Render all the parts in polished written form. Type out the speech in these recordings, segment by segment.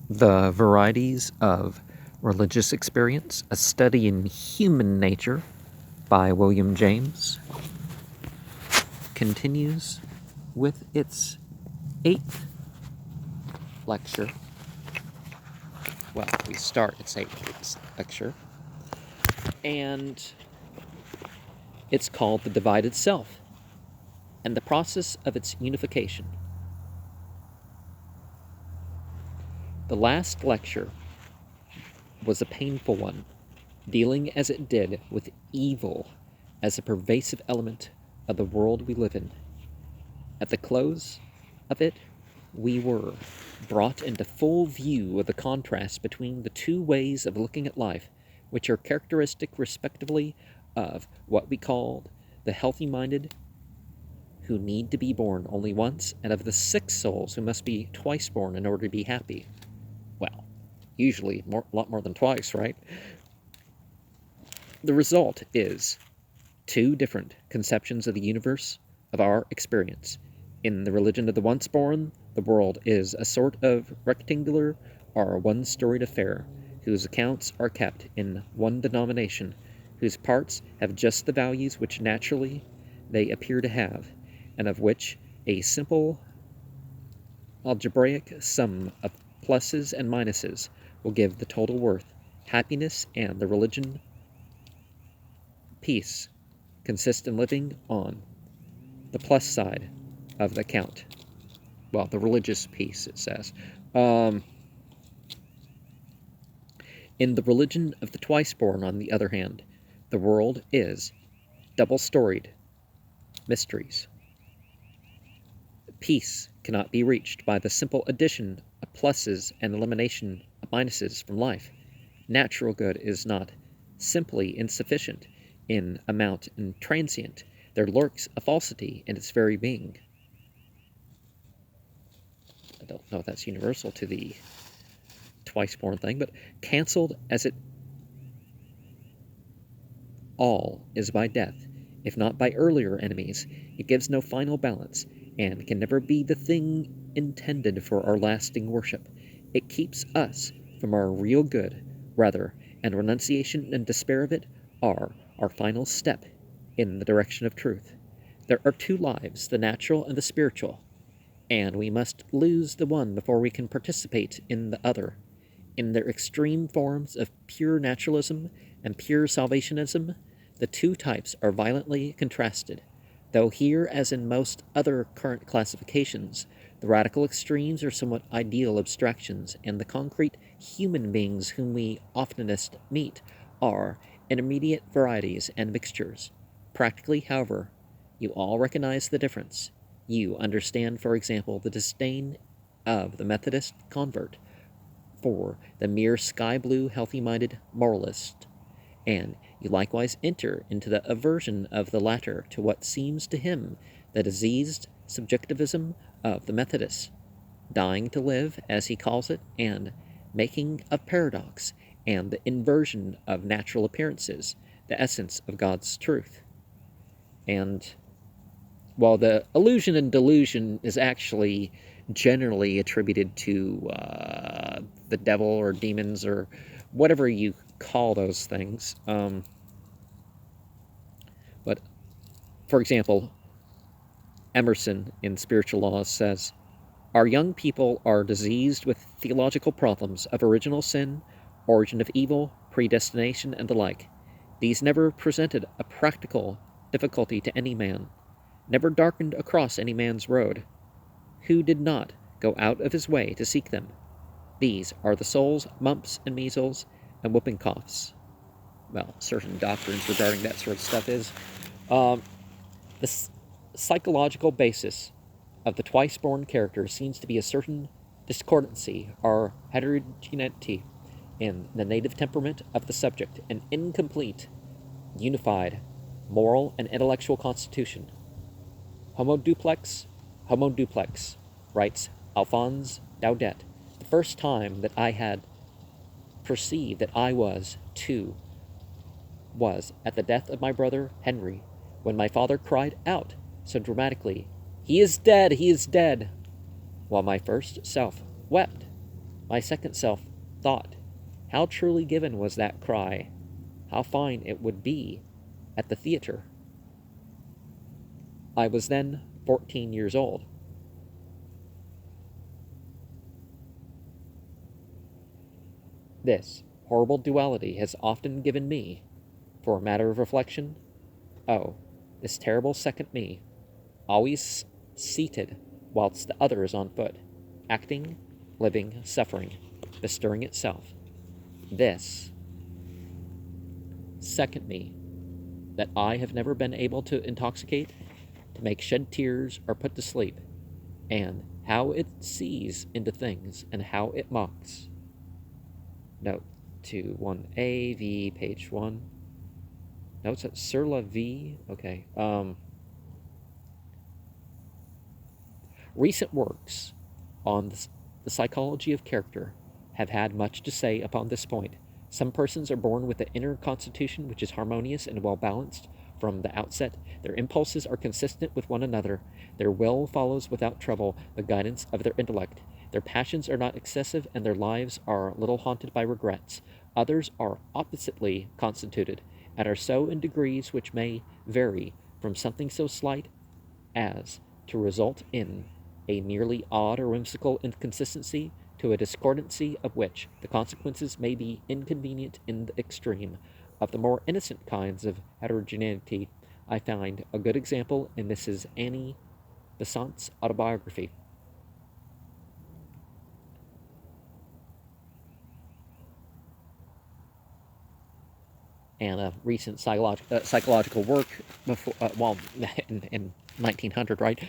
The Varieties of Religious Experience, a Study in Human Nature by William James, continues with its 8th lecture. Well, we start its 8th lecture, and it's called The Divided Self and the Process of its Unification. The last lecture was a painful one, dealing as it did with evil as a pervasive element of the world we live in. At the close of it, we were brought into full view of the contrast between the two ways of looking at life, which are characteristic respectively of what we called the healthy-minded, who need to be born only once, and of the sick souls who must be twice born in order to be happy. Well, usually a lot more than twice, right? The result is two different conceptions of the universe, of our experience. In the religion of the once born, the world is a sort of rectangular or one-storied affair, whose accounts are kept in one denomination, whose parts have just the values which naturally they appear to have, and of which a simple algebraic sum of pluses and minuses will give the total worth. Happiness and the religion peace consist in living on the plus side of the count. Well, the religious peace, it says. In the religion of the twice-born, on the other hand, the world is double-storied mysteries. Peace cannot be reached by the simple addition of pluses and elimination of minuses from life. Natural good is not simply insufficient in amount and transient. There lurks a falsity in its very being. I don't know if that's universal to the twice-born thing, but cancelled as it all is by death, if not by earlier enemies, it gives no final balance, and can never be the thing intended for our lasting worship. It keeps us from our real good, rather, and renunciation and despair of it are our final step in the direction of truth. There are two lives, the natural and the spiritual, and we must lose the one before we can participate in the other. In their extreme forms of pure naturalism and pure salvationism, the two types are violently contrasted, though here, as in most other current classifications, the radical extremes are somewhat ideal abstractions, and the concrete human beings whom we oftenest meet are intermediate varieties and mixtures. Practically, however, you all recognize the difference. You understand, for example, the disdain of the Methodist convert for the mere sky-blue, healthy-minded moralist, and you likewise enter into the aversion of the latter to what seems to him the diseased subjectivism of the Methodist, dying to live, as he calls it, and making of paradox and the inversion of natural appearances the essence of God's truth. And while the illusion and delusion is actually generally attributed to the devil or demons or whatever you call those things, but for example, Emerson in Spiritual Laws says, "Our young people are diseased with theological problems of original sin, origin of evil, predestination, and the like. These never presented a practical difficulty to any man, never darkened across any man's road, who did not go out of his way to seek them. These are the soul's mumps and measles and whooping coughs." Well, certain doctrines regarding that sort of stuff is the psychological basis of the twice-born character seems to be a certain discordancy or heterogeneity in the native temperament of the subject, an incomplete, unified, moral and intellectual constitution. Homo duplex, writes Alphonse Daudet. The first time that I had perceived that I was, too, was at the death of my brother Henry, when my father cried out so dramatically, "He is dead, he is dead," while my first self wept My second self thought, how truly given was that cry? How fine it would be at the theater. I was then 14 years old. This horrible duality has often given me, for a matter of reflection, oh, this terrible second me, always seated whilst the other is on foot, acting, living, suffering, bestirring itself. This second me that I have never been able to intoxicate, to make shed tears or put to sleep, and how it sees into things and how it mocks. Note to 1A, V, page 1. Notes at Sur la Vie. Okay. Recent works on the psychology of character have had much to say upon this point. Some persons are born with an inner constitution which is harmonious and well balanced from the outset. Their impulses are consistent with one another. Their will follows without trouble the guidance of their intellect. Their passions are not excessive, and their lives are little haunted by regrets. Others are oppositely constituted, and are so in degrees which may vary from something so slight as to result in a merely odd or whimsical inconsistency to a discordancy of which the consequences may be inconvenient in the extreme. Of the more innocent kinds of heterogeneity, I find a good example in Mrs. Annie Besant's autobiography. And a recent psychological work before, in 1900, right?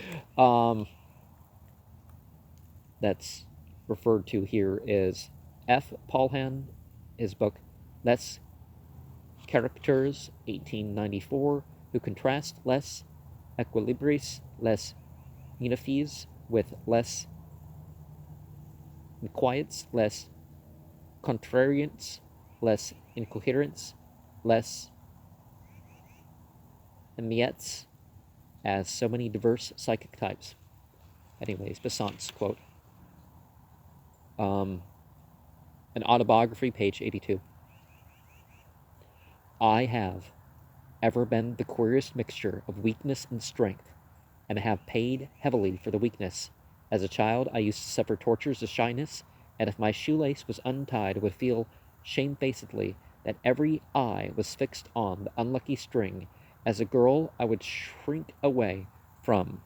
That's referred to here is F. Paulhan, his book Les Characters, 1894, who contrast les equilibris, les unifies with les inquiets, les contrariants, les incoherents, les emiettes, as so many diverse psychic types. Anyways, Besant's quote. An Autobiography, page 82. I have ever been the queerest mixture of weakness and strength, and have paid heavily for the weakness. As a child, I used to suffer tortures of shyness, and if my shoelace was untied, would feel shamefacedly that every eye was fixed on the unlucky string. As a girl, I would shrink away from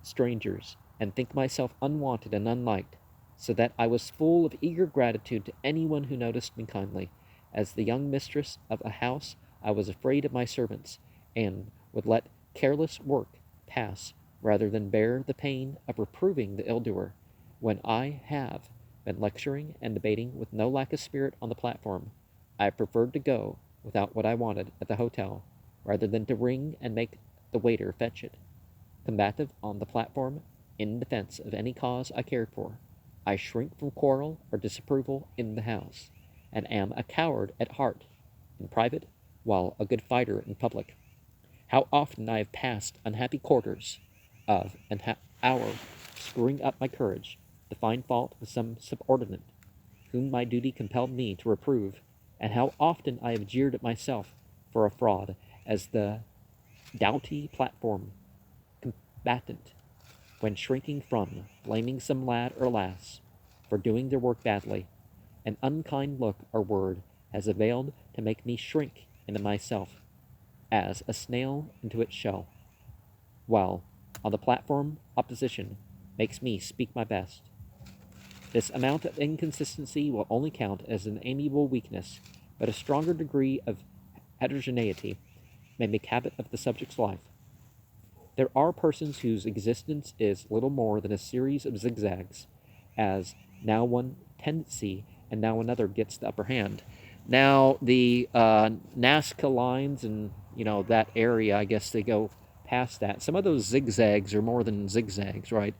strangers and think myself unwanted and unliked, so that I was full of eager gratitude to anyone who noticed me kindly. As the young mistress of a house, I was afraid of my servants, and would let careless work pass rather than bear the pain of reproving the ill-doer. When I have been lecturing and debating with no lack of spirit on the platform, I preferred to go without what I wanted at the hotel, rather than to ring and make the waiter fetch it. Combative on the platform, in defense of any cause I cared for, I shrink from quarrel or disapproval in the house, and am a coward at heart in private, while a good fighter in public. How often I have passed unhappy quarters of an hour screwing up my courage to find fault with some subordinate whom my duty compelled me to reprove, and how often I have jeered at myself for a fraud as the doughty platform combatant, when shrinking from blaming some lad or lass for doing their work badly. An unkind look or word has availed to make me shrink into myself, as a snail into its shell, while on the platform opposition makes me speak my best. This amount of inconsistency will only count as an amiable weakness, but a stronger degree of heterogeneity may make habit of the subject's life. There are persons whose existence is little more than a series of zigzags, as now one tendency and now another gets the upper hand. Now the Nazca lines and that area, I guess they go past that. Some of those zigzags are more than zigzags, right?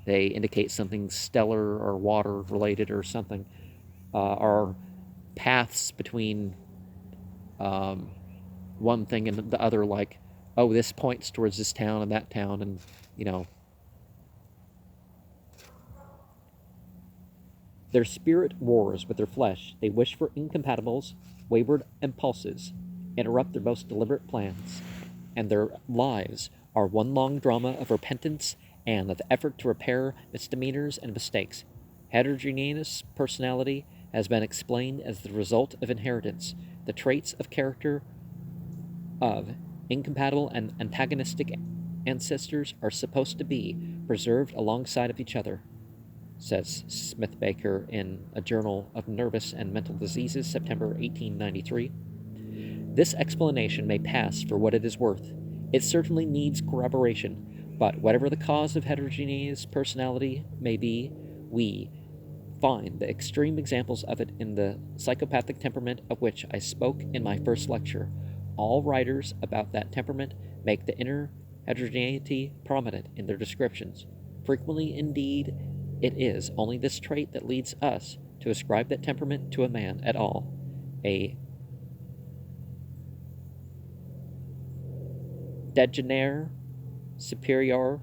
They indicate something stellar or water related or something, or paths between one thing and the other, like, oh, this points towards this town and that town, and Their spirit wars with their flesh. They wish for incompatibles, wayward impulses, interrupt their most deliberate plans, and their lives are one long drama of repentance and of effort to repair misdemeanors and mistakes. Heterogeneous personality has been explained as the result of inheritance. The traits of character of incompatible and antagonistic ancestors are supposed to be preserved alongside of each other, says Smith Baker in A Journal of Nervous and Mental Diseases, September 1893. This explanation may pass for what it is worth. It certainly needs corroboration, but whatever the cause of heterogeneous personality may be, we find the extreme examples of it in the psychopathic temperament of which I spoke in my first lecture. All writers about that temperament make the inner heterogeneity prominent in their descriptions. Frequently, indeed, it is only this trait that leads us to ascribe that temperament to a man at all. A degenerate superior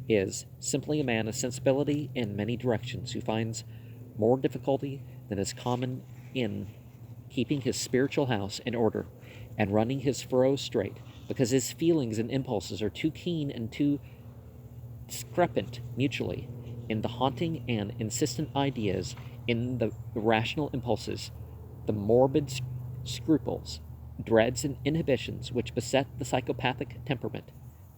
is simply a man of sensibility in many directions who finds more difficulty than is common in keeping his spiritual house in order and running his furrows straight, because his feelings and impulses are too keen and too discrepant mutually in the haunting and insistent ideas, in the irrational impulses, the morbid scruples, dreads, and inhibitions which beset the psychopathic temperament.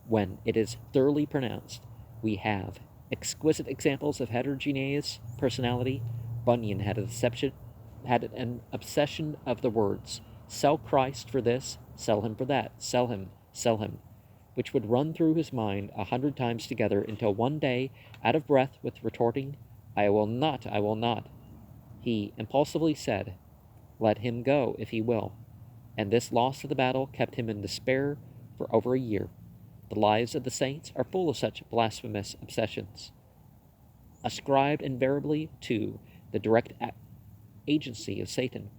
When it is thoroughly pronounced, we have exquisite examples of heterogeneous personality. Bunyan had an obsession of the words, sell Christ for this, sell him for that, sell him, which would run through his mind 100 times together until one day, out of breath with retorting, I will not, he impulsively said, let him go if he will. And this loss of the battle kept him in despair for over a year. The lives of the saints are full of such blasphemous obsessions, ascribed invariably to the direct agency of Satan.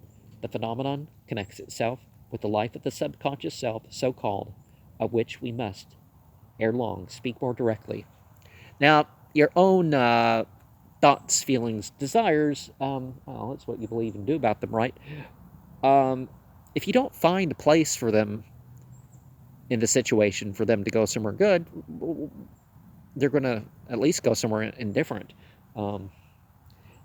The phenomenon connects itself with the life of the subconscious self, so called, of which we must, ere long, speak more directly. Now, your own thoughts, feelings, desires, well, that's what you believe and do about them, right? If you don't find a place for them in the situation for them to go somewhere good, they're going to at least go somewhere indifferent.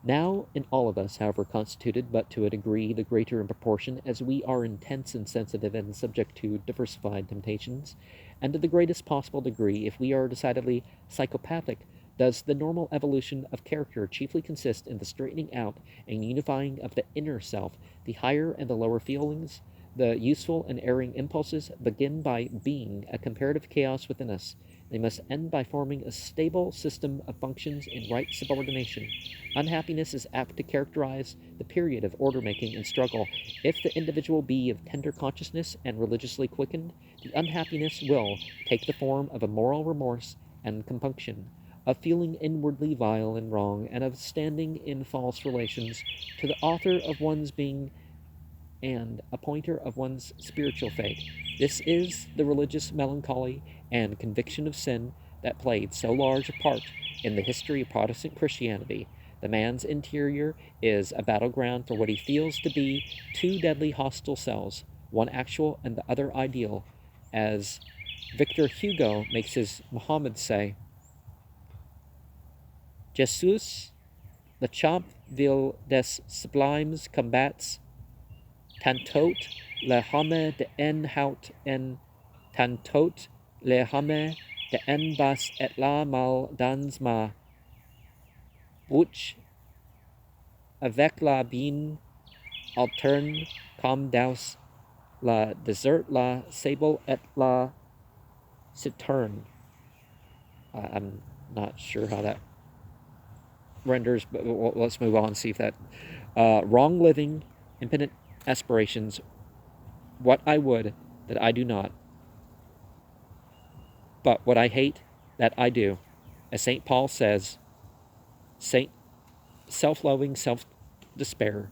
Now, in all of us, however, constituted, but to a degree the greater in proportion as we are intense and sensitive and subject to diversified temptations, and to the greatest possible degree if we are decidedly psychopathic, does the normal evolution of character chiefly consist in the straightening out and unifying of the inner self. The higher and the lower feelings, the useful and erring impulses, begin by being a comparative chaos within us. They must end by forming a stable system of functions in right subordination. Unhappiness is apt to characterize the period of order-making and struggle. If the individual be of tender consciousness and religiously quickened, the unhappiness will take the form of a moral remorse and compunction, of feeling inwardly vile and wrong, and of standing in false relations to the author of one's being and appointer of one's spiritual fate. This is the religious melancholy and conviction of sin that played so large a part in the history of Protestant Christianity. The man's interior is a battleground for what he feels to be two deadly hostile selves, one actual and the other ideal. As Victor Hugo makes his Muhammad say, Jesus, le champ vil des sublimes combats, tantot le hame de en haut en tantot le hame de en bas et la mal dans ma bouche avec la bien alterne comme dans la dessert la sable et la citerne. I'm not sure how that renders, but let's move on and see if that wrong living, impotent aspirations, what I would that I do not, but what I hate that I do. As St. Paul says, self-loathing, self-despair,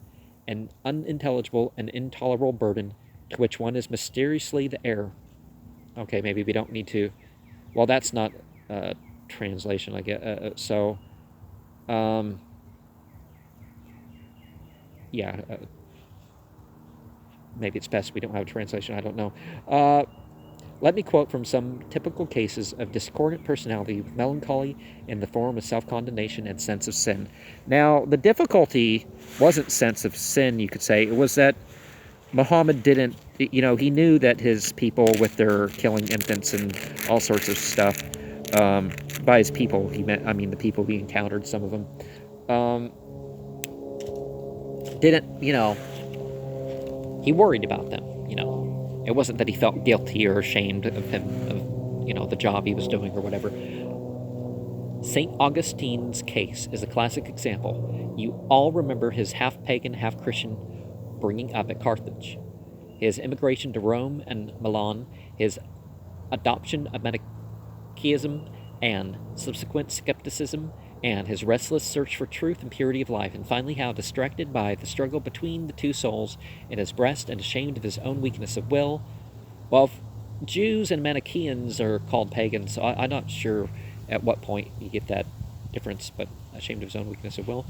an unintelligible and intolerable burden to which one is mysteriously the heir. Okay, maybe we don't need to. Well, that's not translation, I guess. yeah, maybe it's best we don't have a translation, I don't know. Let me quote from some typical cases of discordant personality with melancholy in the form of self-condemnation and sense of sin. Now, the difficulty wasn't sense of sin, you could say. It was that Muhammad didn't, he knew that his people, with their killing infants and all sorts of stuff, by his people, he meant, the people he encountered, some of them, didn't, he worried about them. It wasn't that he felt guilty or ashamed of him, of the job he was doing or whatever. St. Augustine's case is a classic example. You all remember his half-pagan, half-Christian bringing up at Carthage, his immigration to Rome and Milan, his adoption of Manichaeism and subsequent skepticism, and his restless search for truth and purity of life, and finally how, distracted by the struggle between the two souls in his breast and ashamed of his own weakness of will. Well, Jews and Manichaeans are called pagans, so I'm not sure at what point you get that difference, but ashamed of his own weakness of will.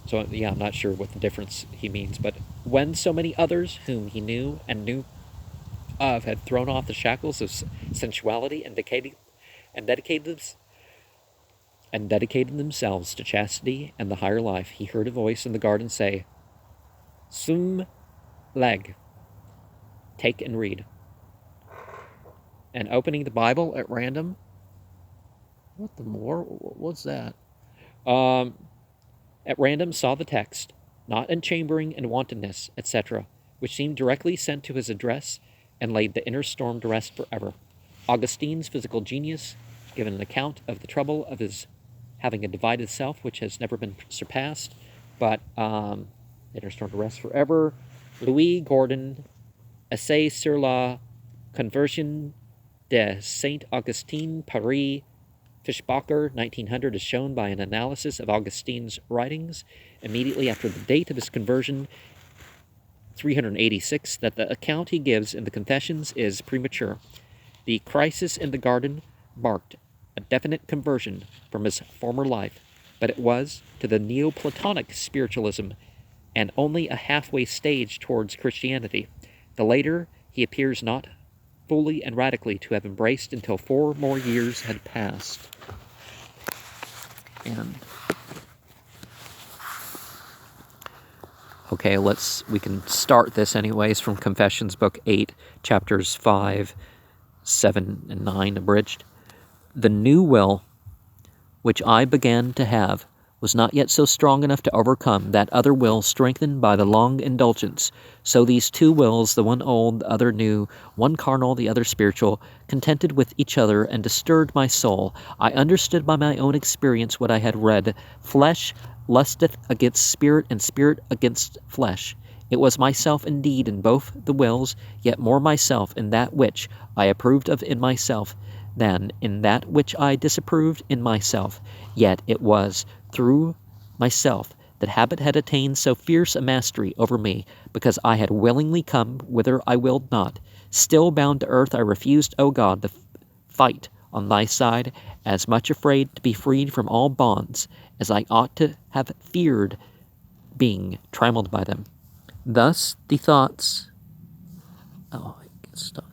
So, yeah, I'm not sure what the difference he means, but when so many others whom he knew and knew of had thrown off the shackles of sensuality and dedicated themselves to chastity and the higher life, he heard a voice in the garden say, "Sum leg, take and read." And opening the Bible at random, what's that? At random saw the text, not enchambering and wantonness, etc., which seemed directly sent to his address and laid the inner storm to rest forever. Augustine's physical genius, given an account of the trouble of his having a divided self which has never been surpassed, but inner storm to rest forever. Louis Gordon, Essai sur la conversion de Saint Augustine, Paris, Fischbacher, 1900, is shown by an analysis of Augustine's writings immediately after the date of his conversion, 386, that the account he gives in the Confessions is premature. The crisis in the garden marked a definite conversion from his former life, but it was to the Neoplatonic spiritualism and only a halfway stage towards Christianity. The later he appears not fully and radically to have embraced until 4 more years had passed. And okay, we can start this anyways from Confessions, Book 8, chapters 5, 7, and 9, abridged. The new will, which I began to have, was not yet so strong enough to overcome that other will strengthened by the long indulgence. So these two wills, the one old, the other new, one carnal, the other spiritual, contended with each other and disturbed my soul. I understood by my own experience what I had read. Flesh lusteth against spirit, and spirit against flesh. It was myself indeed in both the wills, yet more myself in that which I approved of in myself than in that which I disapproved in myself. Yet it was through myself that habit had attained so fierce a mastery over me, because I had willingly come whither I willed not. Still bound to earth, I refused, O God, the fight on thy side, as much afraid to be freed from all bonds as I ought to have feared being trammeled by them. Thus the thoughts... Oh, I get stuck.